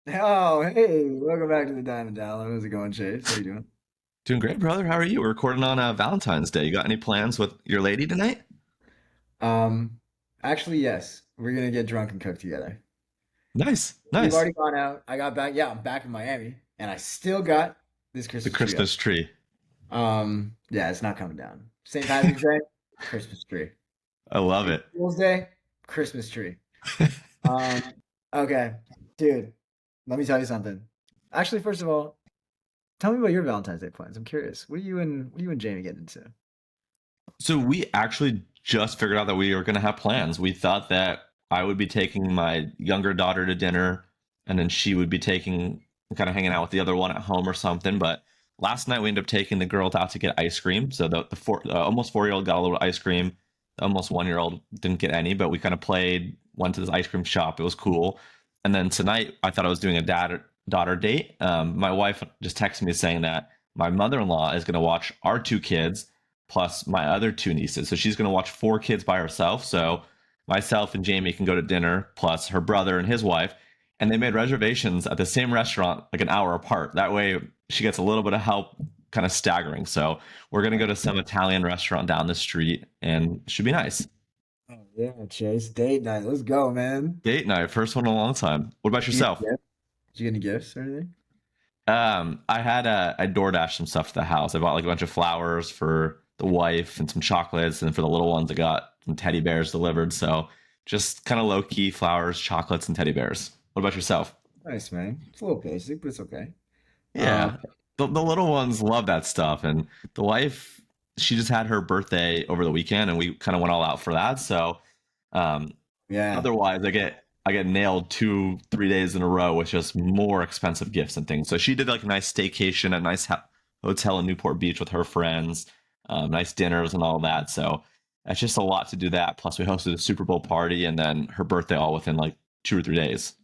Oh, hey, welcome back to the Diamond Down. How's it going, Chase? How you doing? Doing great, brother. How are you? We're recording on Valentine's Day. You got any plans with your lady tonight? Um, Actually, yes, we're gonna get drunk and cook together. Nice, We've nice. already gone out. I got back. Yeah, I'm back in Miami, and I still got this The Christmas tree up. Christmas tree. Yeah, it's not coming down. St. Patrick's Day, Christmas tree. I love April it. Fool's Day, Christmas tree. Um, okay, dude, let me tell you something. Actually, first of all, tell me about your Valentine's Day plans. I'm curious. What are you and Jamie getting into? So we actually just figured out that we were going to have plans. We thought that I would be taking my younger daughter to dinner, and then she would be taking kind of hanging out with the other one at home or something. But last night we ended up taking the girl out to get ice cream. So the almost 4 year old got a little ice cream. The almost 1 year old didn't get any, but we kind of played, went to this ice cream shop. It was cool. And then tonight I thought I was doing a dad daughter date. My wife just texted me saying that my mother in law is going to watch our two kids plus my other two nieces. So she's going to watch four kids by herself. So myself and Jamie can go to dinner, plus her brother and his wife. And they made reservations at the same restaurant like an hour apart. That way she gets a little bit of help kind of staggering. So we're going to go to some Italian restaurant down the street and it should be nice. Oh yeah, Chase, date night. Let's go, man. Date night, first one in a long time. What about Did you get yourself? any gifts? Did you get any gifts or anything? I DoorDash some stuff to the house. I bought like a bunch of flowers for the wife and some chocolates, and for the little ones, I got some teddy bears delivered. So just kind of low key flowers, chocolates, and teddy bears. What about yourself? Nice, man. It's a little basic, but it's okay. Um, Yeah, the little ones love that stuff, and the wife, she just had her birthday over the weekend, and we kind of went all out for that. So um, yeah. otherwise, I get nailed 2 3 days in a row with just more expensive gifts and things. So she did like a nice staycation at a nice hotel in Newport Beach with her friends, nice dinners and all that. So that's just a lot to do that. Plus, we hosted a Super Bowl party and then her birthday all within like 2 or 3 days.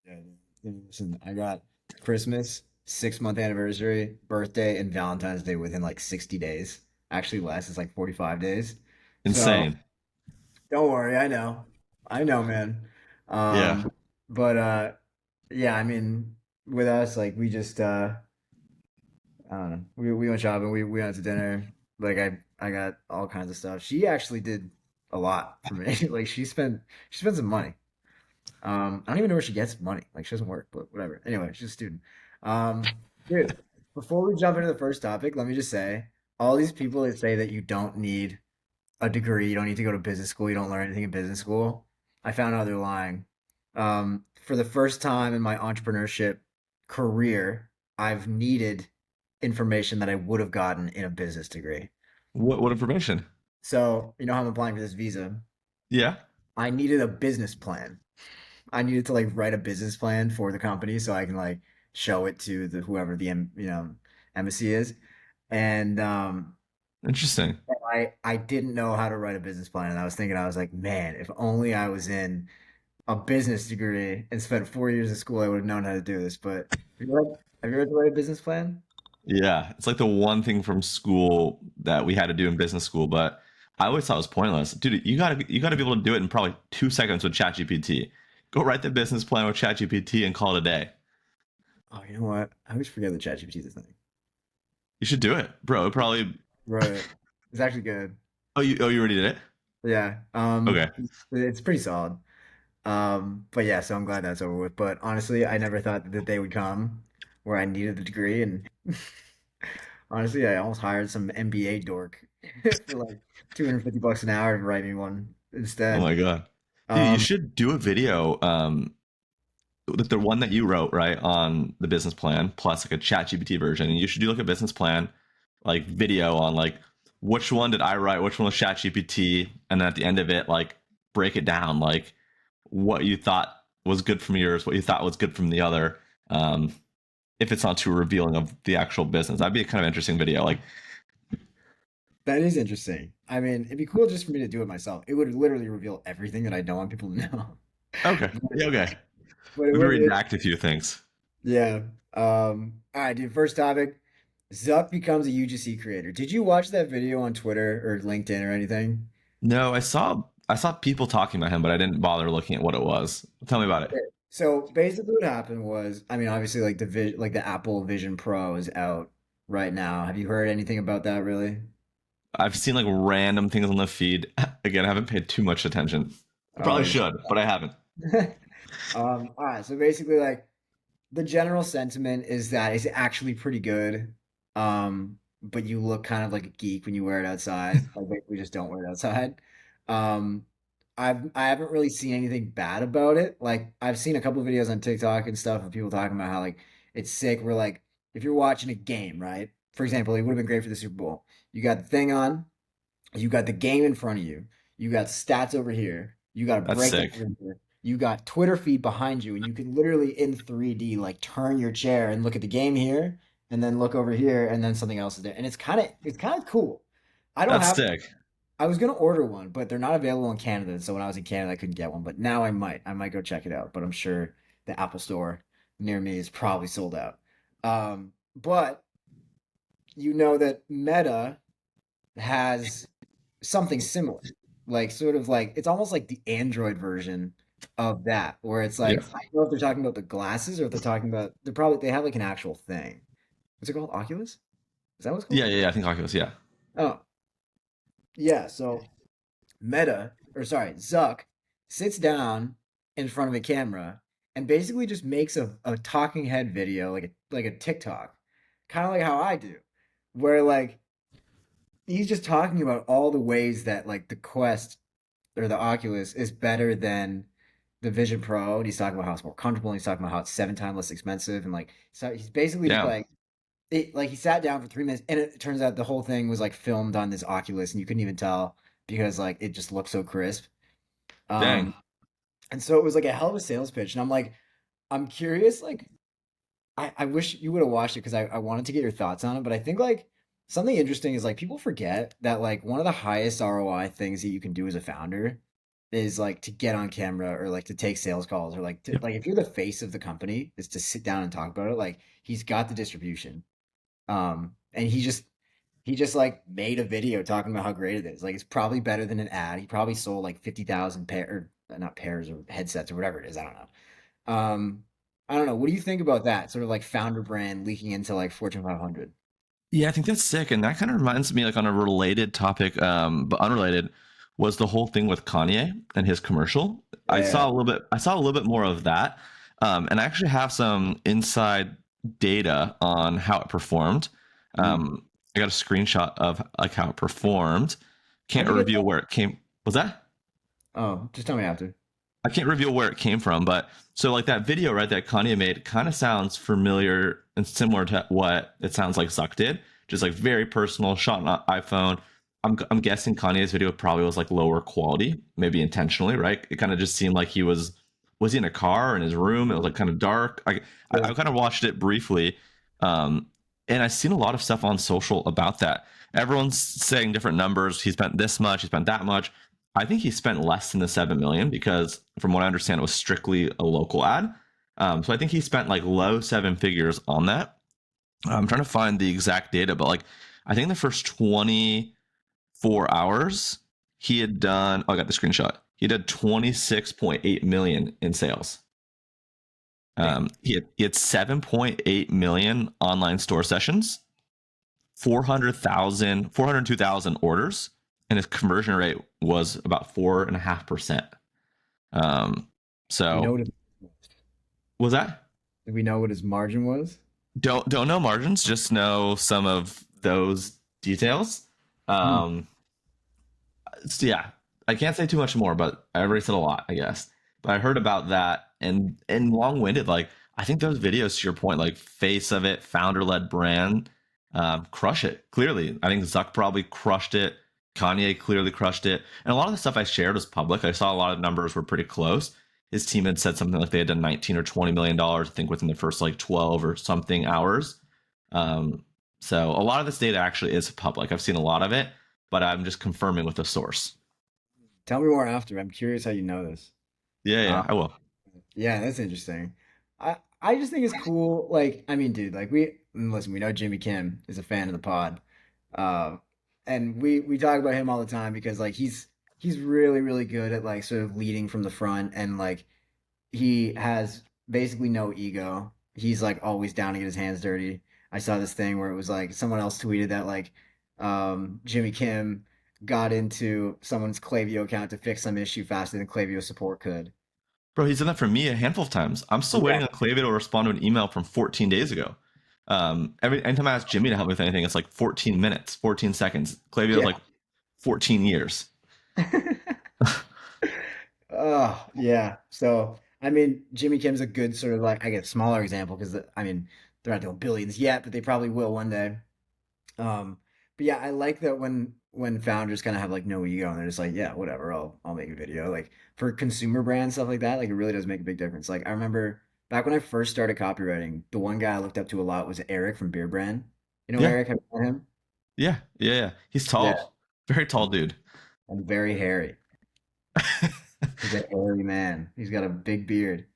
Yeah, listen, I got Christmas, 6 month anniversary, birthday, and Valentine's Day within like 60 days. Actually, less. It's like 45 days. So Insane. don't worry. I know, man. Yeah. But yeah, I mean, with us, like we just I don't know. We went shopping. We went to dinner. Like I got all kinds of stuff. She actually did a lot for me. Like she spent some money. I don't even know where she gets money. Like she doesn't work, but whatever. Anyway, she's a student. Dude, before we jump into the first topic, let me just say, all these people that say that you don't need a degree, you don't need to go to business school, you don't learn anything in business school, I found out they're lying. For the first time in my entrepreneurship career, I've needed information that I would have gotten in a business degree. What information? So, you know how I'm applying for this visa? Yeah. I needed a business plan. I needed to like write a business plan for the company so I can like show it to the whoever the embassy is. And Interesting. I didn't know how to write a business plan, and I was thinking, I was like, man, if only I was in a business degree and spent 4 years in school, I would have known how to do this. But have you ever had to write a business plan? Yeah, it's like the one thing from school that we had to do in business school, but I always thought it was pointless. Dude, you gotta be able to do it in probably 2 seconds with ChatGPT. Go write the business plan with ChatGPT and call it a day. Oh, you know what? I always forget that ChatGPT is a thing. You should do it, bro. Probably. Right. It's actually good. Oh, you already did it. Yeah. Okay. It's pretty solid. But yeah, so I'm glad that's over with. But honestly, I never thought that the day would come where I needed the degree, and honestly, I almost hired some MBA dork for like 250 bucks an hour to write me one Oh instead. my god, dude, you Um, should do a video. The one that you wrote right on the business plan plus like a ChatGPT version, and you should do like a business plan like video on like which one did I write, which one was ChatGPT, and then at the end of it, like break it down, like what you thought was good from yours, what you thought was good from the other. Um, if it's not too revealing of the actual business, that'd be a kind of interesting video. Like, that is interesting. I mean, it'd be cool just for me to do it myself. It would literally reveal everything that I don't want people to know. okay, But, yeah, okay, but it maybe would, redact a few things. yeah. All right, dude. First topic. Zuck becomes a UGC creator. Did you watch that video on Twitter or LinkedIn or anything? No, I saw people talking about him, but I didn't bother looking at what it was. Tell me about it. So basically, what happened was, I mean, obviously, like like the Apple Vision Pro is out right now. Have you heard anything about that, really? I've seen like random things on the feed. Again, I haven't paid too much attention. I Oh, probably you're should, but I haven't. all right. So basically, like the general sentiment is that it's actually pretty good. But you look kind of like a geek when you wear it outside. Like we just don't wear it outside. Um, I haven't really seen anything bad about it. Like I've seen a couple of videos on TikTok and stuff of people talking about how like it's sick. Where like if you're watching a game, right? For example, it would have been great for the Super Bowl. You got the thing on, you got the game in front of you. You got stats over here. You got a That's breakdown sick. over here. You got Twitter feed behind you, and you can literally in 3D like turn your chair and look at the game here, and then look over here, and then something else is there. And it's kind of cool. I don't That's have. sick. I was gonna order one, but they're not available in Canada. So when I was in Canada, I couldn't get one. But now I might. I might go check it out. But I'm sure the Apple Store near me is probably sold out. But you know that Meta has something similar. Like sort of like it's almost like the Android version of that, where it's Yeah. like I don't know if they're talking about the glasses or if they're talking about they have like an actual thing. What's it called? Oculus? Is that what it's called? Yeah. I think Oculus. Yeah. Oh, yeah. So Zuck sits down in front of a camera and basically just makes a talking head video like a TikTok. Kind of like how I do. Where like he's just talking about all the ways that like the Quest or the Oculus is better than the Vision Pro, and he's talking about how it's more comfortable, and he's talking about how it's 7 times less expensive, and like so he's basically just Damn. like like he sat down for 3 minutes, and it turns out the whole thing was like filmed on this Oculus, and you couldn't even tell because like it just looked so crisp. Dang. Um, and so it was like a hell of a sales pitch, and I'm like, I'm curious, like I wish you would have watched it because I wanted to get your thoughts on it, but I think like something interesting is like people forget that like one of the highest ROI things that you can do as a founder is like to get on camera or like to take sales calls or like to Yep. like if you're the face of the company is to sit down and talk about it. Like he's got the distribution. And he just like made a video talking about how great it is. Like it's probably better than an ad. He probably sold like 50,000 pair or not pairs or headsets or whatever it is. I don't know. I don't know. What do you think about that? Sort of like founder brand leaking into like Fortune 500. Yeah, I think that's sick, and that kind of reminds me, like on a related topic, but unrelated, was the whole thing with Kanye and his commercial. I Yeah. saw a little bit. I saw a little bit more of that, and I actually have some inside data on how it performed. Mm. I got a screenshot of like how it performed. How'd Can't you get reveal that? where it came. Was that? Oh, just tell me after. I can't reveal where it came from, but so like that video, right, that Kanye made kind of sounds familiar and similar to what it sounds like Zuck did, just like very personal, shot on an iPhone. I'm guessing Kanye's video probably was like lower quality, maybe intentionally, right? It kind of just seemed like was he in a car in his room? It was like kind of dark. Yeah. I kind of watched it briefly, um, and I've seen a lot of stuff on social about that. Everyone's saying different numbers. He spent this much. He spent that much. I think he spent less than the 7 million because, from what I understand, it was strictly a local ad. So I think he spent like low seven figures on that. I'm trying to find the exact data, but like I think the first 24 hours he had done. Oh, I got the screenshot. He did 26.8 million in sales. Damn. He had 7.8 million online store sessions, 402,000 orders, and his conversion rate was about 4.5%. Um, We know so what his, was that we know what his margin was. don't know margins, just know some of those details. Hmm. Um, so yeah, I can't say too much more, but I already said a lot, I guess. But I heard about that and long winded. Like I think those videos, to your point, like face of it, founder led brand, crush it. Clearly, I think Zuck probably crushed it. Kanye clearly crushed it, and a lot of the stuff I shared was public. I saw a lot of numbers were pretty close. His team had said something like they had done 19 or 20 million dollars, I think, within the first like 12 or something hours. Um, so a lot of this data actually is public. I've seen a lot of it, but I'm just confirming with the source. Tell me more after. I'm curious how you know this. Yeah, Um, I will. yeah, that's interesting. I just think it's cool. Like, I mean, dude, like listen, we know Jimmy Kim is a fan of the pod. Uh, and we talk about him all the time because like he's really, really good at like sort of leading from the front and like he has basically no ego. He's like always down to get his hands dirty. I saw this thing where it was like someone else tweeted that like Jimmy Kim got into someone's Klaviyo account to fix some issue faster than Klaviyo support could. Bro, he's done that for me a handful of times. I'm still Yeah, waiting on Klaviyo to respond to an email from 14 days ago. Anytime I ask Jimmy to help me with anything, it's like 14 minutes, 14 seconds. Klaviyo is yeah. like 14 years. Oh, yeah. So, I mean, Jimmy Kim's a good sort of like, I guess, smaller example because, I mean, they're not doing billions yet, but they probably will one day. Um, but yeah, I like that when founders kind of have like no ego and they're just like, yeah, whatever, I'll make a video. Like for consumer brand stuff like that, like it really does make a big difference. Like I remember back when I first started copywriting, the one guy I looked up to a lot was Eric from Beer Brand. You know Yeah, Eric? Have you met him? yeah. He's Yeah, tall, very tall dude. and very hairy. He's a hairy man. He's got a big beard.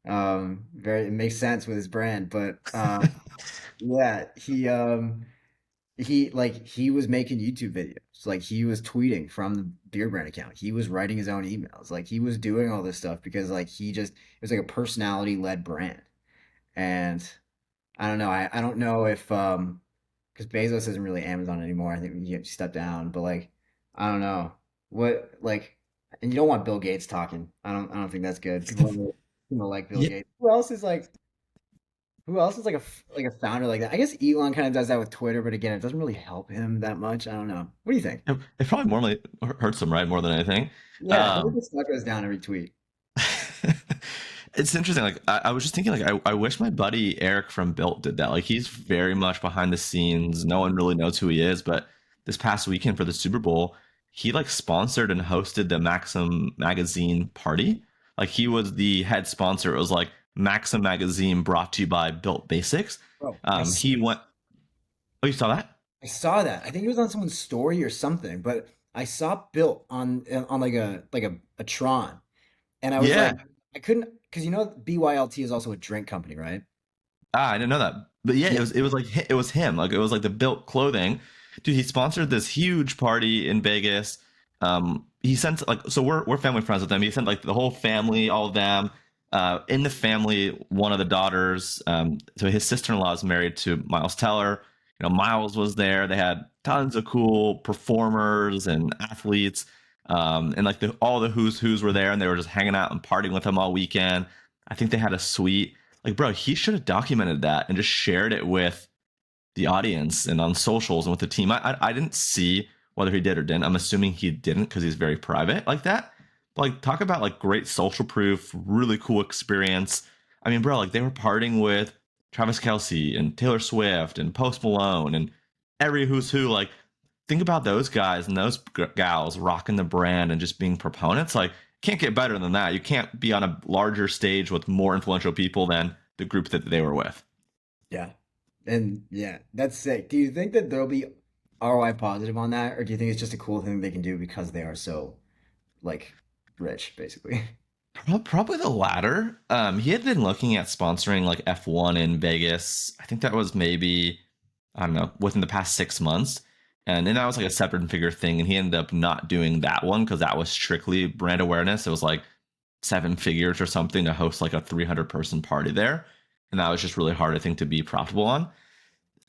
Very it makes sense with his brand, but yeah, he was making YouTube videos. Like he was tweeting from the Beer Brand account. He was writing his own emails. Like he was doing all this stuff because like it was like a personality led brand. And I don't know. I don't know if because Bezos isn't really Amazon anymore. I think he have to step down. But like I don't know what like and you don't want Bill Gates talking. I don't think that's good. People like Bill Yeah, Gates. Who else is like like a founder like that? I guess Elon kind of does that with Twitter, but again, it doesn't really help him that much. I don't know. What do you think? it probably normally hurts him, right? More than anything. Yeah, I think Um, the stuff goes down every tweet. it's interesting. Like I was just thinking, like I wish my buddy Eric from Built did that. Like he's very much behind the scenes. No one really knows who he is. But this past weekend for the Super Bowl, he like sponsored and hosted the Maxim magazine party. Like he was the head sponsor. It was like Maxim magazine brought to you by Built Basics. Bro, He went. Oh, you saw that? I saw that. I think it was on someone's story or something, but I saw Built on like a Tron, and I was Yeah. like, I couldn't because you know BYLT is also a drink company, right? Ah, I didn't know that. But yeah, Yeah. it was like it was him. Like it was like the Built clothing. Dude, he sponsored this huge party in Vegas. He sent like so we're family friends with them. He sent like the whole family, all of them. In the family, one of the daughters. So his sister-in-law is married to Miles Teller. You know, Miles was there. They had tons of cool performers and athletes. And like all the who's were there, and they were just hanging out and partying with him all weekend. I think they had a suite. Like, bro, he should have documented that and just shared it with the audience and on socials and with the team. I didn't see whether he did or didn't. I'm assuming he didn't because he's very private like that. But like, talk about like great social proof, really cool experience. I mean, bro, like they were partying with Travis Kelsey and Taylor Swift and Post Malone and every who's who. Like, think about those guys and those gals rocking the brand and just being proponents. Like, can't get better than that. You can't be on a larger stage with more influential people than the group that they were with. Yeah. And yeah, that's sick. Do you think that there'll be ROI positive on that, or do you think it's just a cool thing they can do because they are so like rich, basically? Probably the latter. He had been looking at sponsoring like F1 in Vegas. I think that was maybe, I don't know, within the past 6 months. And then that was like a separate figure thing. And he ended up not doing that one because that was strictly brand awareness. It was like 7 figures or something to host like a 300-person party there. And that was just really hard, I think, to be profitable on.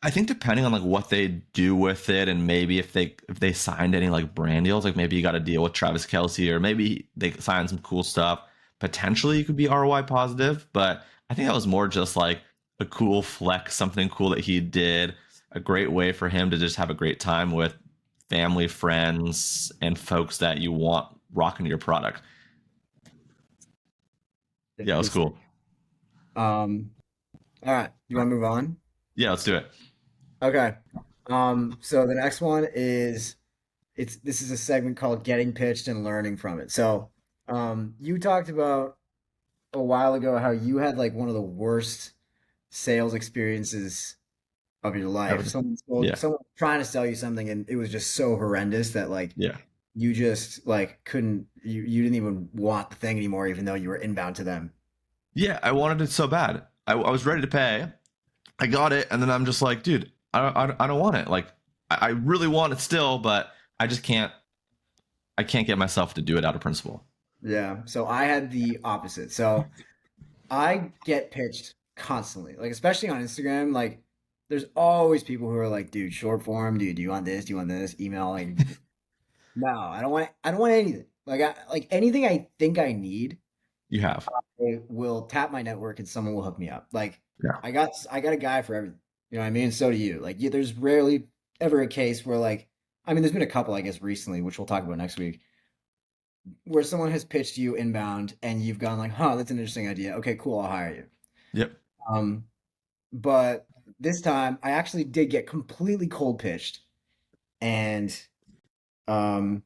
I think depending on like what they do with it, and maybe if they signed any like brand deals, like maybe you got to deal with Travis Kelsey, or maybe they signed some cool stuff. Potentially, it could be ROI positive, but I think that was more just like a cool flex, something cool that he did, a great way for him to just have a great time with family, friends, and folks that you want rocking your product. Yeah, it was This, cool. um, all right. You want to move on? Yeah, let's do it. Okay. So the next one is this is a segment called Getting Pitched and Learning from It. So, you talked about a while ago how you had like one of the worst sales experiences of your life. Ever. Yeah, Someone trying to sell you something and it was just so horrendous that like yeah. you just like couldn't you didn't even want the thing anymore even though you were inbound to them. Yeah, I wanted it so bad. I was ready to pay. I got it, and then I'm just like, dude, I don't want it. Like, I really want it still, but I just can't. I can't get myself to do it out of principle. Yeah. So I had the opposite. So I get pitched constantly, like especially on Instagram. Like, there's always people who are like, "Dude, short form, dude. Do you want this? Do you want this?" Email like, no, I don't want. I don't want anything. Like anything I think I need, You have. I will tap my network and someone will hook me up. Like, Yeah. I got a guy for everything. You know what I mean? So do you. Like, yeah, there's rarely ever a case where like, I mean, there's been a couple, I guess, recently, which we'll talk about next week, where someone has pitched you inbound and you've gone like, "Huh, that's an interesting idea. Okay, cool, I'll hire you." Yep. Um, but this time I actually did get completely cold pitched, and um,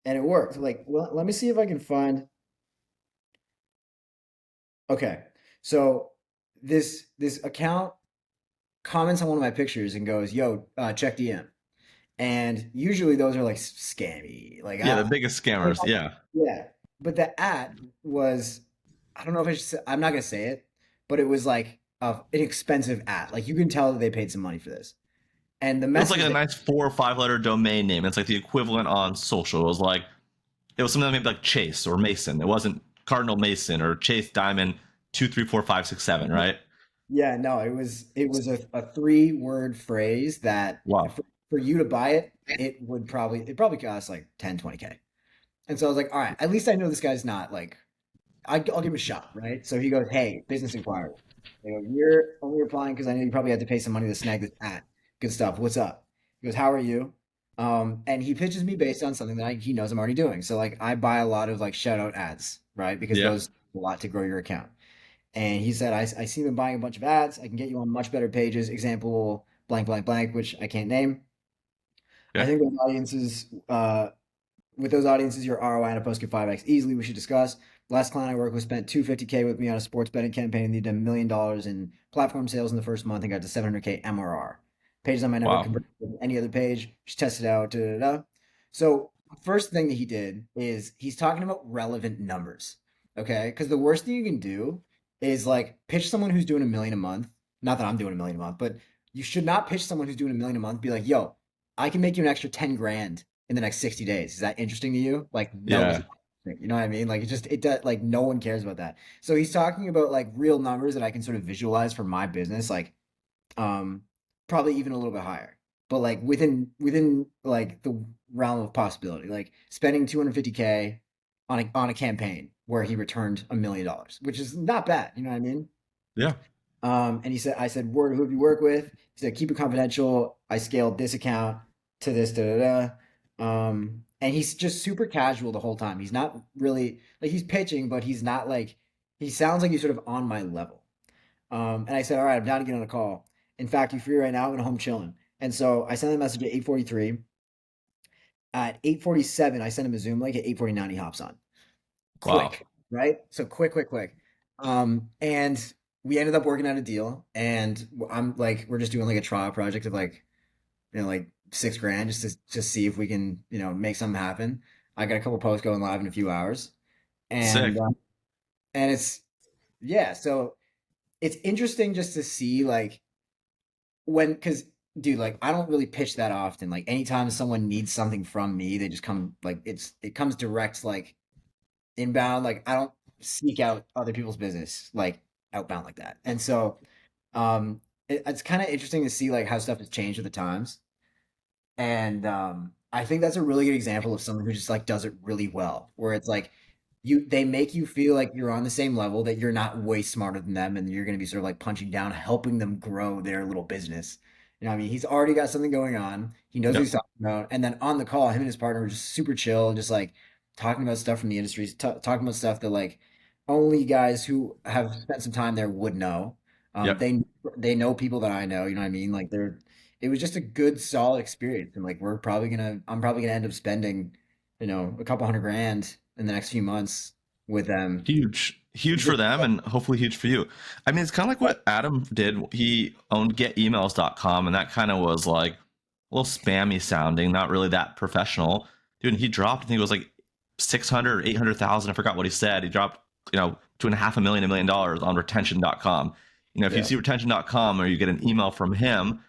and it worked. Like, well, let me see if I can find. Okay, so this account comments on one of my pictures and goes, "Yo, check DM." And usually those are like scammy. Yeah, the biggest scammers. Yeah. Yeah, but the ad was, I don't know if I'm not gonna say it, but it was like an expensive ad. Like, you can tell that they paid some money for this. And the It was like message a that, nice 4 or 5 letter domain name. It's like the equivalent on social. It was like it was something maybe like Chase or Mason. It wasn't Cardinal Mason or Chase Diamond 2345667, right? yeah, no, it was a 3 word phrase that Wow. for you to buy it, it probably cost like 10, 20K. And so I was like, all right, at least I know this guy's not like, I'll give him a shot, right? So he goes, "Hey, business inquiry." I go, "You're only replying because I know you probably had to pay some money to snag this at. Good stuff. What's up?" He goes, "How are you?" And he pitches me based on something that he knows I'm already doing. So like, I buy a lot of like shout out ads, right? Because Yeah. those a lot to grow your account. And he said, I see them buying a bunch of ads. I can get you on much better pages. Example, blank, blank, blank, which I can't name. I Okay. think those audiences, with those audiences, your ROI on a post could 5x easily. We should discuss. Last client I worked with spent 250K with me on a sports betting campaign. They did $1 million in platform sales in the first month and got to 700K MRR. Pages on my network Wow. converted with any other page. Just test it out. Da, da, da. So first thing that he did is he's talking about relevant numbers. Okay, because the worst thing you can do is like pitch someone who's doing 1 million a month. Not that I'm doing 1 million a month, but you should not pitch someone who's doing 1 million a month. Be like, "Yo, I can make you an extra 10 grand in the next 60 days. Is that interesting to you?" Like, no, it's Yeah. not. You know what I mean? Like, it does, like, no one cares about that. So he's talking about like real numbers that I can sort of visualize for my business, like, um, probably even a little bit higher, but like within like the realm of possibility, like spending 250K on a campaign where he returned $1 million, which is not bad. You know what I mean? Yeah. And I said, "Word, who do you work with?" He said, "Keep it confidential. I scaled this account to this, da da da." And he's just super casual the whole time. He's not really like, he's pitching, but he's not like, he sounds like he's sort of on my level. And I said, "All right, I'm down to get on a call. In fact, you free right now? I'm at home chilling." And so I sent him a message at 8:43. At 8:47, I sent him a Zoom link. At 8:49, he hops on. Wow. Quick, right? So quick, quick, quick. And we ended up working out a deal, and I'm like, we're just doing like a trial project of like, like 6 grand, just to just see if we can, make something happen. I got a couple posts going live in a few hours, and Sick. and it's, yeah. So it's interesting just to see like, because, dude, like, I don't really pitch that often. Like, anytime someone needs something from me, they just come, like, it comes direct, like, inbound. Like, I don't seek out other people's business like outbound like that. And so it's kind of interesting to see like how stuff has changed with the times. And I think that's a really good example of someone who just like does it really well, where it's like, they make you feel like you're on the same level, that you're not way smarter than them, and you're going to be sort of like punching down, helping them grow their little business. You know what I mean? He's already got something going on. He knows what Yep. he's talking about. And then on the call, him and his partner were just super chill, just like talking about stuff from the industry, talking about stuff that like only guys who have spent some time there would know. Yep. They know people that I know. You know what I mean? Like, it was just a good, solid experience. And like, I'm probably gonna end up spending, a couple 100 grand in the next few months with them. Huge. Huge for Just, them and hopefully huge for you. I mean, it's kind of like what Adam did. He owned getemails.com, and that kind of was like a little spammy sounding, not really that professional. Dude, and he dropped, I think it was like 600 or 800,000. I forgot what he said. He dropped, two and a half a million, $1 million on retention.com. If you yeah, see retention.com or you get an email from him,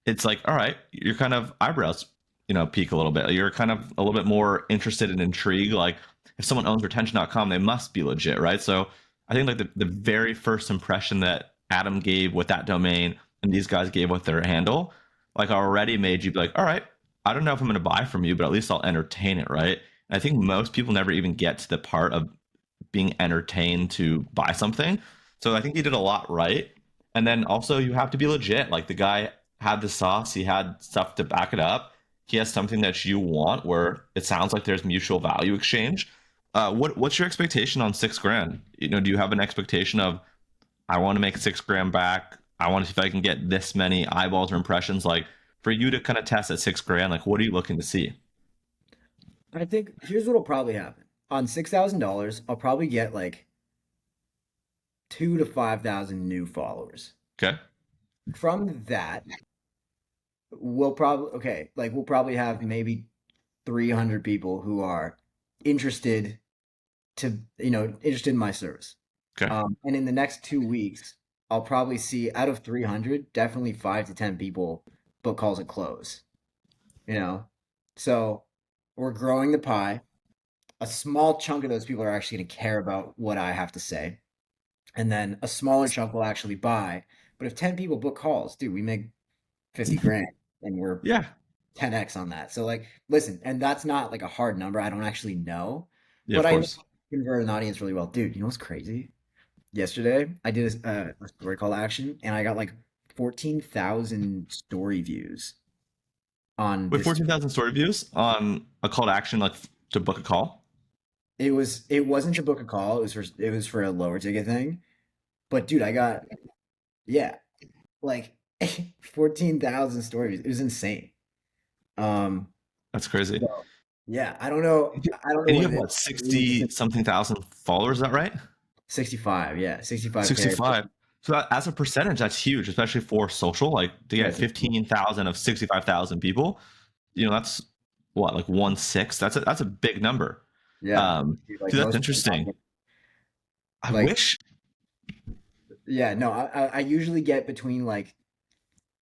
it's like, all right, you're kind of eyebrows. peak a little bit. You're kind of a little bit more interested and intrigued. Like if someone owns retention.com, they must be legit, right? So I think like the very first impression that Adam gave with that domain and these guys gave with their handle, like already made you be like, all right, I don't know if I'm going to buy from you, but at least I'll entertain it, right? And I think most people never even get to the part of being entertained to buy something. So I think he did a lot right. And then also you have to be legit. Like the guy had the sauce, he had stuff to back it up. He has something that you want where it sounds like there's mutual value exchange. What's your expectation on 6 grand? Do you have an expectation of I want to make 6 grand back? I want to see if I can get this many eyeballs or impressions. Like for you to kind of test at 6 grand, like what are you looking to see? I think here's what'll probably happen. On $6,000, I'll probably get like 2 to 5,000 new followers. Okay. From that, we'll probably have maybe 300 people who are interested interested in my service. Okay. And in the next 2 weeks, I'll probably see out of 300, definitely 5 to 10 people book calls at close. You know, so we're growing the pie. A small chunk of those people are actually going to care about what I have to say, and then a smaller chunk will actually buy. But if 10 people book calls, dude, we make 50 grand, and we're Yeah. 10x on that. So like, listen, and that's not like a hard number. I don't actually know, Yeah, but of I know course. I convert an audience really well, dude. You know what's crazy? Yesterday, I did a story call to action, and I got like 14,000 story views on With this. 14,000 story views on a call to action, like to book a call. It wasn't to book a call. It was for a lower ticket thing. But dude, I got yeah, like 14,000 stories. It was insane. Um, That's crazy. so yeah, I don't know. I don't know And you what have it what, is. 60 something thousand followers, is that right? 65, yeah, 65K. 65. So as a percentage, that's huge, especially for social. Like to Yeah, get 15,000 of 65,000 people, that's what, like 1/6. That's a big number. yeah. Dude, like Dude, that's most interesting. I like wish. yeah, no, I usually get between like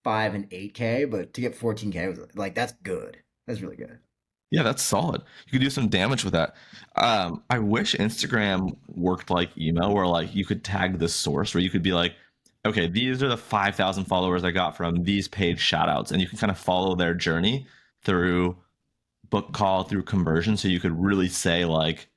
5 and 8K, but to get 14K was like that's good. That's really good. Yeah, that's solid. You could do some damage with that. I wish Instagram worked like email, where like you could tag the source, where you could be like, okay, these are the 5,000 followers I got from these page shoutouts, and you can kind of follow their journey through book call, through conversion, so you could really say like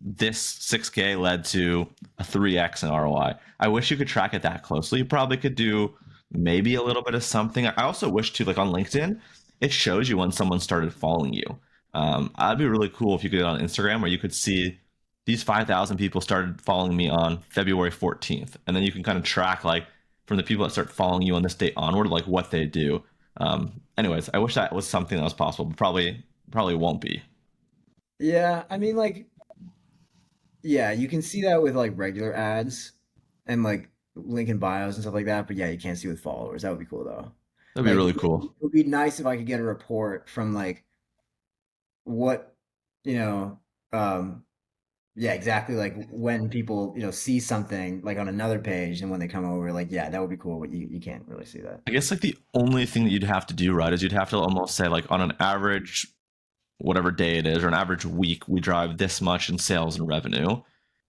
this 6K led to a 3x in ROI. I wish you could track it that closely. You probably could do maybe a little bit of something. I also wish too, like on LinkedIn, it shows you when someone started following you. That'd be really cool if you could do it on Instagram, where you could see these 5,000 people started following me on February 14th. And then you can kind of track like from the people that start following you on this date onward, like what they do. Anyways, I wish that was something that was possible, but probably won't be. Yeah, I mean like yeah, you can see that with like regular ads and like link in bios and stuff like that, but yeah, you can't see with followers. That would be cool though. That'd be Like really it cool. would be nice if I could get a report from like what, you know, um yeah, exactly like when people, see something like on another page and when they come over, like yeah, that would be cool, but you can't really see that. I guess like the only thing that you'd have to do, right, is you'd have to almost say like on an average, whatever day it is, or an average week, we drive this much in sales and revenue.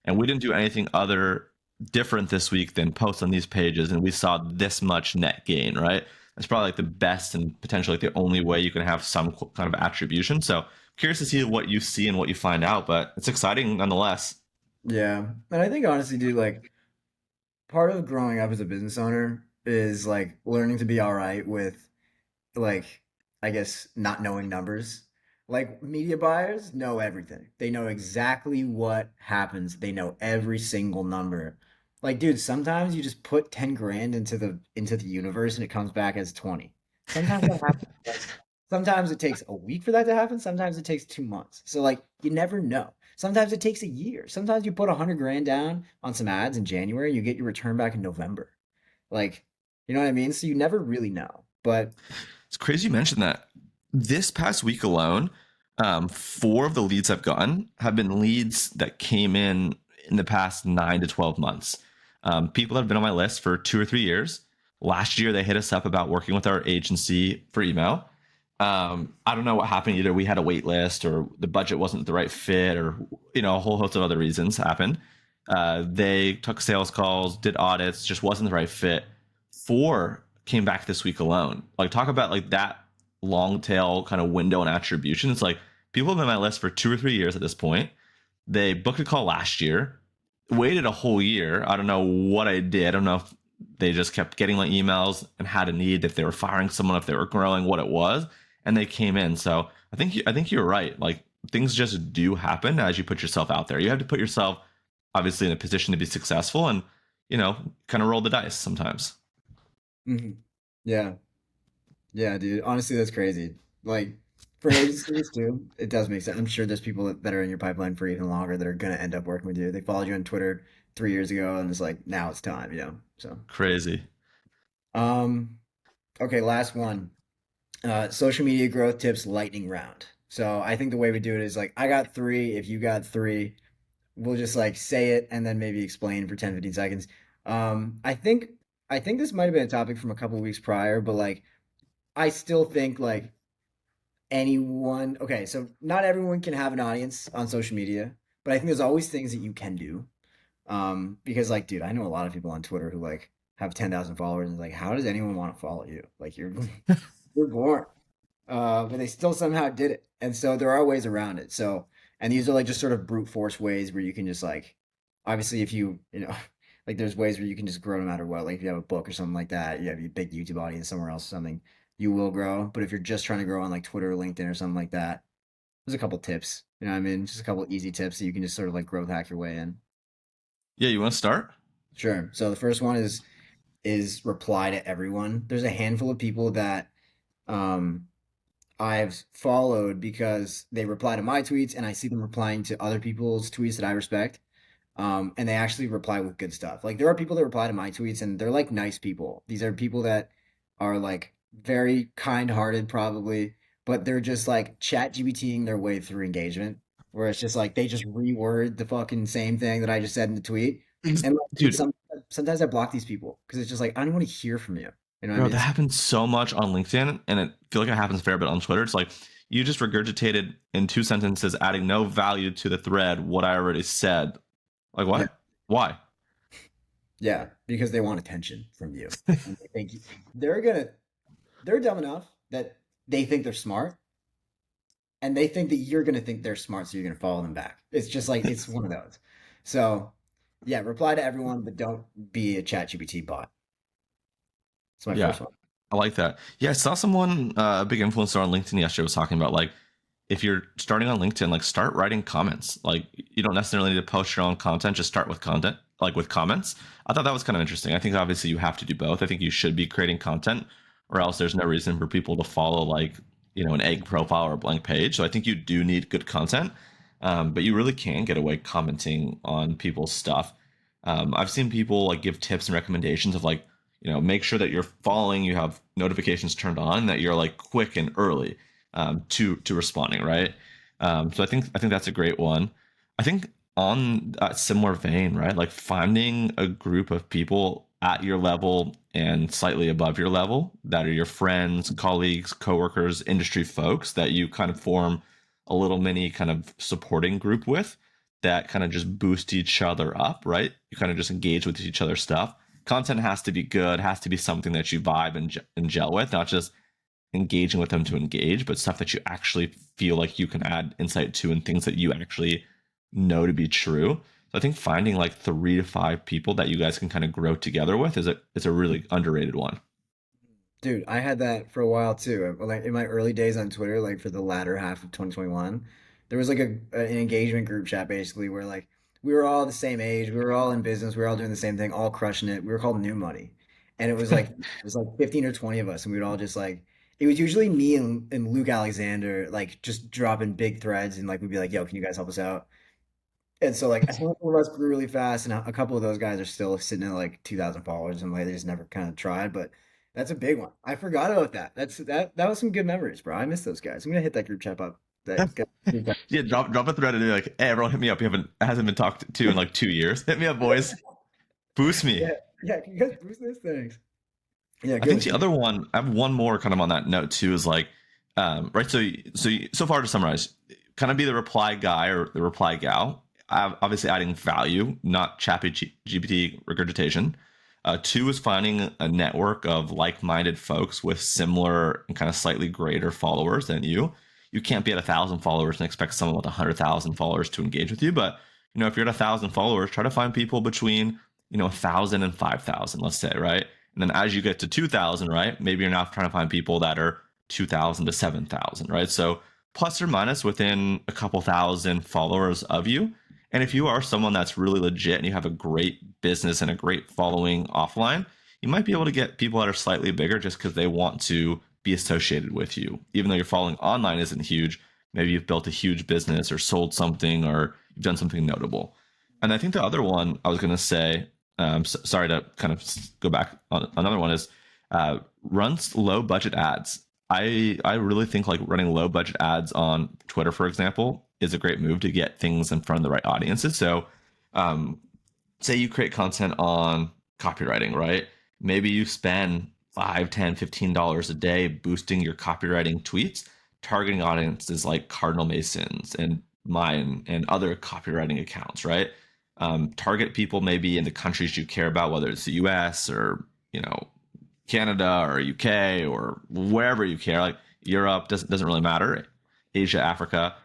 And we didn't do anything other different this week than post on these pages, and we saw this much net gain, right? That's probably like the best and potentially like the only way you can have some kind of attribution. So curious to see what you see and what you find out, but it's exciting nonetheless. Yeah. And I think honestly, dude, like part of growing up as a business owner is like learning to be all right with like I guess not knowing numbers. Like media buyers know everything. They know exactly what happens. They know every single number. Like, dude, sometimes you just put 10 grand into the universe and it comes back as 20. Sometimes that happens. Like, sometimes it takes a week for that to happen. Sometimes it takes 2 months. So like you never know. Sometimes it takes a year. Sometimes you put 100 grand down on some ads in January and you get your return back in November. Like, you know what I mean? So you never really know. But It's crazy you mentioned that. This past week alone, 4 of the leads I've gotten have been leads that came in the past 9 to 12 months. People that have been on my list for 2 or 3 years. Last year, they hit us up about working with our agency for email. I don't know what happened. Either we had a wait list or the budget wasn't the right fit, or a whole host of other reasons happened. They took sales calls, did audits, just wasn't the right fit. Four came back this week alone. Like, talk about like that long tail kind of window and attribution. It's like people have been on my list for 2 or 3 years at this point. They booked a call last year, waited a whole year. I don't know what I did. I don't know if they just kept getting my emails and had a need, if they were firing someone, if they were growing, what it was, and they came in. So I think you're right. Like, things just do happen as you put yourself out there. You have to put yourself obviously in a position to be successful, and kind of roll the dice sometimes. Hmm. Yeah. Yeah, dude. Honestly, that's crazy. Like for agencies too, it does make sense. I'm sure there's people that are in your pipeline for even longer that are gonna end up working with you. They followed you on Twitter 3 years ago, and it's like now it's time, you know. So, Crazy. um, okay, last one. Social media growth tips lightning round. So I think the way we do it is like I got three. If you got three, we'll just like say it and then maybe explain for 10, 15 seconds. I think this might have been a topic from a couple of weeks prior, but like I still think like anyone, okay, so not everyone can have an audience on social media, but I think there's always things that you can do. Because like, dude, I know a lot of people on Twitter who like have 10,000 followers and like, how does anyone want to follow you? Like you're born. But they still somehow did it. And so there are ways around it. So, and these are like just sort of brute force ways where you can just like, obviously, if you know, like there's ways where you can just grow no matter what. Like if you have a book or something like that, you have a big YouTube audience somewhere else, or something, you will grow. But if you're just trying to grow on like Twitter or LinkedIn or something like that, there's a couple tips. You know what I mean? Just a couple easy tips that you can just sort of like growth hack your way in. Yeah, you want to start? Sure. So the first one is reply to everyone. There's a handful of people that um I've followed because they reply to my tweets and I see them replying to other people's tweets that I respect. And they actually reply with good stuff. Like there are people that reply to my tweets and they're like nice people. These are people that are like very kind-hearted probably, but they're just like chat GBTing their way through engagement, where it's just like they just reword the fucking same thing that I just said in the tweet. And like, dude, Dude, sometimes I block these people because it's just like I don't want to hear from you. You know what I bro, mean? that It's happens so much on LinkedIn, and I feel like it happens a fair bit on Twitter. It's like you just regurgitated in 2 sentences, adding no value to the thread what I already said. Like, yeah. what? Why? Yeah, because they want attention from you. And they think they're gonna they're dumb enough that they think they're smart and they think that you're gonna think they're smart, so you're gonna follow them back. It's just like it's one of those. So yeah, reply to everyone, but don't be a ChatGPT bot. It's my Yeah, first one. I like that. Yeah, I saw someone, a big influencer on LinkedIn yesterday, was talking about like if you're starting on LinkedIn, like start writing comments. Like you don't necessarily need to post your own content, just start with content, like with comments. I thought that was kind of interesting. I think obviously you have to do both. I think you should be creating content, or else there's no reason for people to follow like an egg profile or a blank page. So I think you do need good content, but you really can get away commenting on people's stuff. I've seen people like give tips and recommendations of like make sure that you're following, you have notifications turned on, that you're like quick and early to responding, right? So I think that's a great one. I think on that similar vein, right? Like finding a group of people at your level and slightly above your level that are your friends, colleagues, coworkers, industry folks that you kind of form a little mini kind of supporting group with, that kind of just boost each other up, right? You kind of just engage with each other's stuff. Content has to be good, has to be something that you vibe and gel with, not just engaging with them to engage, but stuff that you actually feel like you can add insight to, and things that you actually know to be true. So I think finding like 3 to 5 people that you guys can kind of grow together with is a really underrated one. Dude, I had that for a while too. Like in my early days on Twitter, like for the latter half of 2021, there was like an engagement group chat basically where like we were all the same age, we were all in business, we were all doing the same thing, all crushing it. We were called New Money. And it was like 15 or 20 of us and we would all just like it was usually me and Luke Alexander like just dropping big threads and like we'd be like, "Yo, can you guys help us out?" And so like a handful of us grew really fast, and a couple of those guys are still sitting at like 2,000 followers, and like they just never kind of tried. But that's a big one. I forgot about that. That was some good memories, bro. I miss those guys. I'm gonna hit that group chat up. Group chat. Yeah, drop a thread and be like, hey, everyone, hit me up. You haven't hasn't been talked to in like 2 years. Hit me up, boys. Boost me. Yeah, yeah. Can you guys boost this? Thanks. Yeah, I go think the shoot. other one, I have one more kind of on that note too, is like Right. So far to summarize, kind of be the reply guy or the reply gal. Obviously, adding value, not chappy GPT regurgitation. Two is finding a network of like-minded folks with similar and kind of slightly greater followers than you. You can't be at 1,000 followers and expect someone with 100,000 followers to engage with you. But if you're at 1,000 followers, try to find people between 1,000 and 5,000, let's say, right? And then as you get to 2,000, right, maybe you're now trying to find people that are 2,000 to 7,000, right? So plus or minus within a couple thousand followers of you. And if you are someone that's really legit and you have a great business and a great following offline, you might be able to get people that are slightly bigger just because they want to be associated with you. Even though your following online isn't huge, maybe you've built a huge business or sold something or you've done something notable. And I think the other one I was going to say, sorry to kind of go back on another one is runs low budget ads. I really think like running low budget ads on Twitter, for example, is a great move to get things in front of the right audiences. So, um, say you create content on copywriting, right? Maybe you spend 5, 10, $15 a day boosting your copywriting tweets, targeting audiences like Cardinal Masons and mine and other copywriting accounts, right? Target people maybe in the countries you care about, whether it's the US or, you know, Canada or UK or wherever you care, like Europe doesn't really matter, Asia, Africa.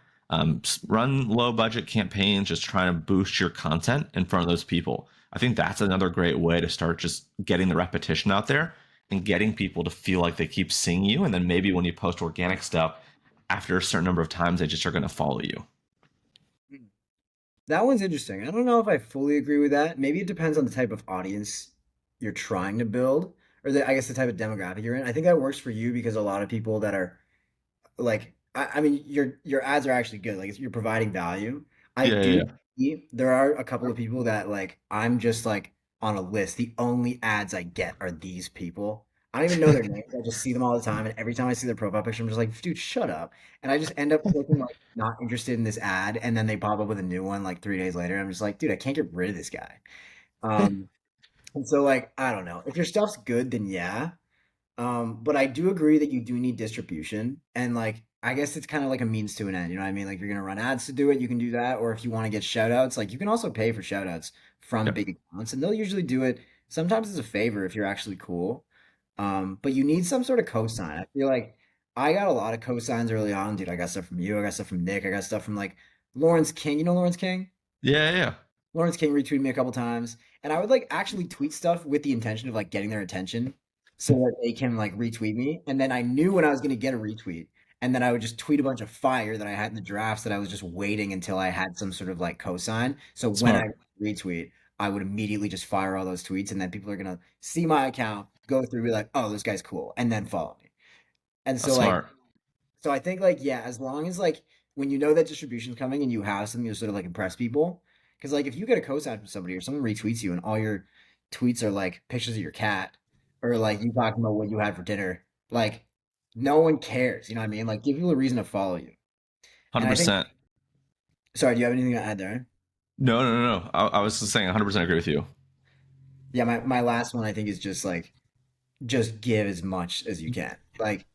Run low budget campaigns, just trying to boost your content in front of those people. I think that's another great way to start just getting the repetition out there and getting people to feel like they keep seeing you. And then maybe when you post organic stuff, after a certain number of times, they just are going to follow you. That one's interesting. I don't know if I fully agree with that. Maybe it depends on the type of audience you're trying to build, or I guess the type of demographic you're in. I think that works for you because a lot of people that are like I mean your ads are actually good. Like you're providing value. I Yeah, yeah, do yeah. see there are a couple of people that like I'm just like on a list. The only ads I get are these people. I don't even know their names. I just see them all the time, and every time I see their profile picture, I'm just like, dude, shut up. And I just end up clicking like not interested in this ad, and then they pop up with a new one like 3 days later. I'm just like, dude, I can't get rid of this guy. Um, and so like I don't know. If your stuff's good, then yeah. But I do agree that you do need distribution, and like I guess it's kind of like a means to an end. You know what I mean? Like you're gonna run ads to do it, you can do that, or if you want to get shout outs, like you can also pay for shout outs from Yep. big accounts, and they'll usually do it sometimes as a favor if you're actually cool. But you need some sort of cosign. I feel like I got a lot of cosigns early on, dude. I got stuff from you, I got stuff from Nick, I got stuff from like Lawrence King. You know Lawrence King? Yeah, yeah, yeah. Lawrence King retweeted me a couple times, and I would like actually tweet stuff with the intention of like getting their attention so that they can like retweet me. And then I knew when I was gonna get a retweet, and then I would just tweet a bunch of fire that I had in the drafts that I was just waiting until I had some sort of like cosign. So when I Smart. retweet, I would immediately just fire all those tweets, and then people are gonna see my account, go through, be like, "Oh, this guy's cool," and then follow me. And That's so like smart. so I think like yeah, as long as like when you know that distribution's coming and you have something to sort of like impress people, because like if you get a cosign from somebody or someone retweets you and all your tweets are like pictures of your cat or like you talking about what you had for dinner, like no one cares. You know what I mean? Like give people a reason to follow you. And I think 100%. sorry, do you have anything to add there? No, no, no, no. I was just saying 100% agree with you. Yeah, my last one I think is just like just give as much as you can. Like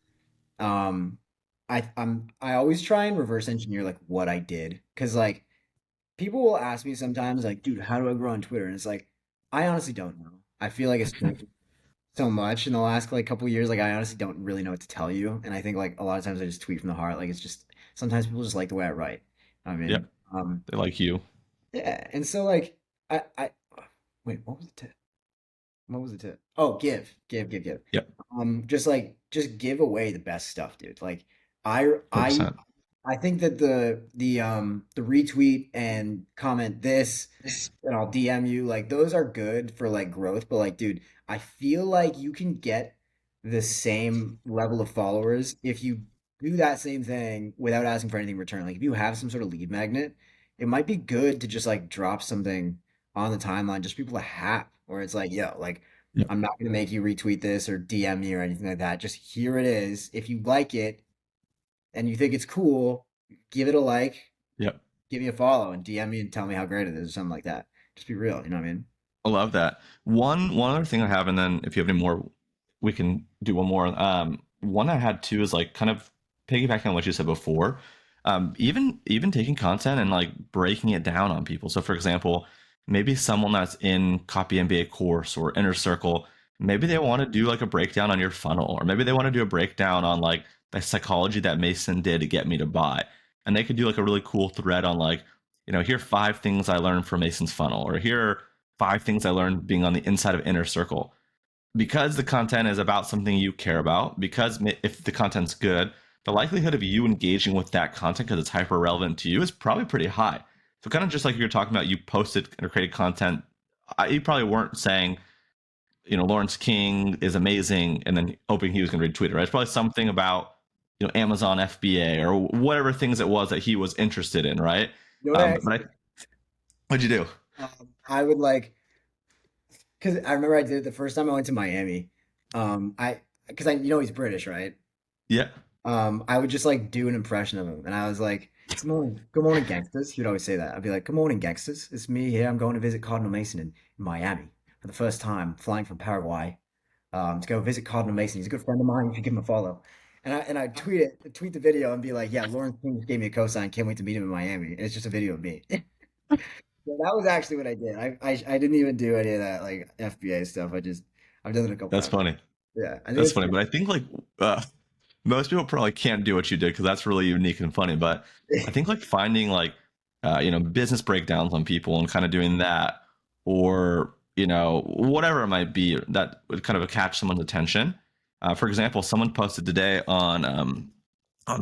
um I always try and reverse engineer like what I did because like people will ask me sometimes, like, dude, how do I grow on Twitter? And it's like, I honestly don't know. I feel like it's changed so much in the last like couple of years. Like, I honestly don't really know what to tell you. And I think like a lot of times I just tweet from the heart. Like, it's just sometimes people just like the way I write. I mean, Yep. They like you. yeah. And so like, I wait, what was the tip? What was the tip? Oh, give. Yep. Just like just give away the best stuff, dude. Like I I 100%. I think that the retweet and comment this and I'll DM you like those are good for like growth, but like dude, I feel like you can get the same level of followers if you do that same thing without asking for anything in return. Like if you have some sort of lead magnet, it might be good to just like drop something on the timeline just for people to have where it's like, yo, like Yep. I'm not gonna make you retweet this or DM me or anything like that. Just here it is. If you like it, and you think it's cool, give it a like, Yep. give me a follow, and DM me and tell me how great it is or something like that. Just be real, you know what I mean? I love that. One other thing I have, and then if you have any more, we can do one more. One I had too is like kind of piggybacking on what you said before, even taking content and like breaking it down on people. So, for example, maybe someone that's in Copy MBA course or Inner Circle, maybe they want to do like a breakdown on your funnel, or maybe they want to do a breakdown on like the psychology that Mason did to get me to buy. And they could do like a really cool thread on like, here are 5 things I learned from Mason's funnel, or here are 5 things I learned being on the inside of Inner Circle. Because the content is about something you care about, because if the content's good, the likelihood of you engaging with that content because it's hyper relevant to you is probably pretty high. So kind of just like you're talking about, you posted or created content, you probably weren't saying, Lawrence King is amazing, and then hoping he was going to retweet it, right? It's probably something about, Amazon FBA or whatever things it was that he was interested in, right? You know what I But actually what'd you do? I would like because I remember I did it the first time I went to Miami. I because I he's British, right? Yeah, I would just like do an impression of him, and I was like, good morning, gangsters." He would always say that. I'd be like, "Good morning, gangsters. It's me here. I'm going to visit Cardinal Mason in Miami for the first time, flying from Paraguay, to go visit Cardinal Mason. He's a good friend of mine. You should give him a follow." And I tweet the video, and be like, "Yeah, Lawrence King just gave me a cosign. Can't wait to meet him in Miami." And it's just a video of me. So that was actually what I did. I didn't even do any of that like FBA stuff. I've done it a couple that's times. funny. Yeah, I think That's it's funny. But I think like most people probably can't do what you did because that's really unique and funny. But I think like finding like business breakdowns on people and kind of doing that, or whatever it might be that would kind of catch someone's attention. For example, someone posted today on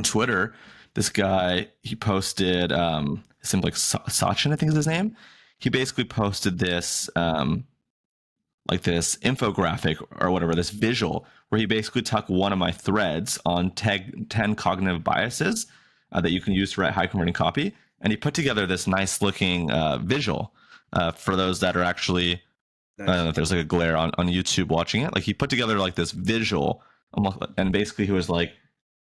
Twitter. This guy, he posted something like Sachin, I think is his name. He basically posted this like this infographic or whatever, this visual where he basically took one of my threads on 10 cognitive biases that you can use to write high converting copy. And he put together this nice looking visual for those that are actually, I don't nice. know if there's like a glare on YouTube watching it. Like he put together like this visual, and basically he was like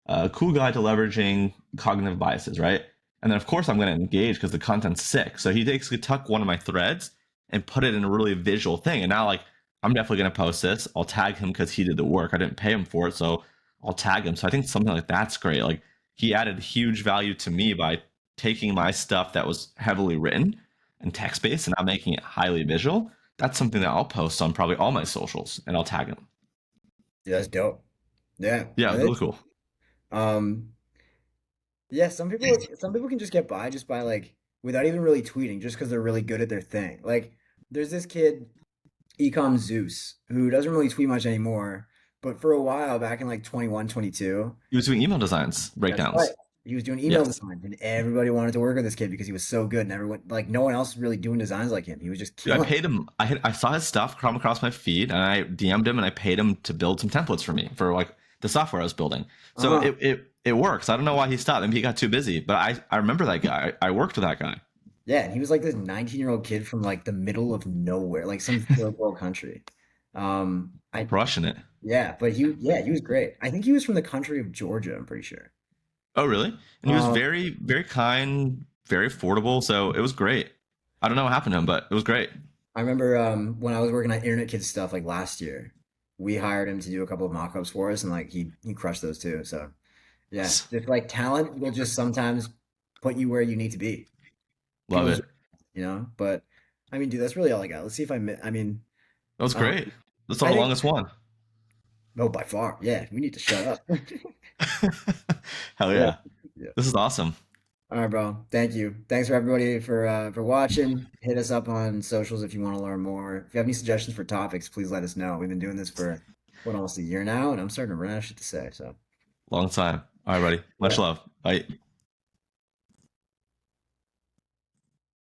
a cool guide to leveraging cognitive biases, right? And then of course I'm going to engage because the content's sick. So he basically took one of my threads and put it in a really visual thing. And now like I'm definitely going to post this. I'll tag him because he did the work. I didn't pay him for it, so I'll tag him. So I think something like that's great. Like he added huge value to me by taking my stuff that was heavily written and text based and now making it highly visual. That's something that I'll post on probably all my socials and I'll tag him. Yeah, that's dope. Yeah, Yeah, that really is. cool. Um, yeah, some people can just get by just by like without even really tweeting, just because they're really good at their thing. Like there's this kid, Ecom Zeus, who doesn't really tweet much anymore, but for a while back in like 21, 22, He was doing email designs that's right. breakdowns. He was doing email Yes. designs, and everybody wanted to work with this kid because he was so good, and everyone like no one else was really doing designs like him. He was just Dude, I killing. paid him. I saw his stuff come across my feed, and I DM'd him, and I paid him to build some templates for me for like the software I was building. So Uh-huh. it works. I don't know why he stopped. Maybe he got too busy. But I remember that guy. I worked with that guy. Yeah, and he was like this 19-year-old kid from like the middle of nowhere, like some third world country. I Crushing it. Yeah, but he was great. I think he was from the country of Georgia, I'm pretty sure. Oh, really? And he was Um, very, very kind, very affordable. So it was great. I don't know what happened to him, but it was great. I remember when I was working on Internet Kids stuff like last year, we hired him to do a couple of mock-ups for us, and like he crushed those too. So yeah, just like talent will just sometimes put you where you need to be. Love People it. just, but I mean, dude, that's really all I got. Let's see if I mean, That was um, great. That's the I think longest one. no, by far, yeah, we need to shut up. Hell Yeah, yeah. yeah. This is awesome. All right, bro. Thank you. Thanks for everybody for watching. Hit us up on socials if you want to learn more. If you have any suggestions for topics, please let us know. We've been doing this for what almost a year now, and I'm starting to run out of shit to say. So Long time. All right, buddy. Much yeah. love. Bye.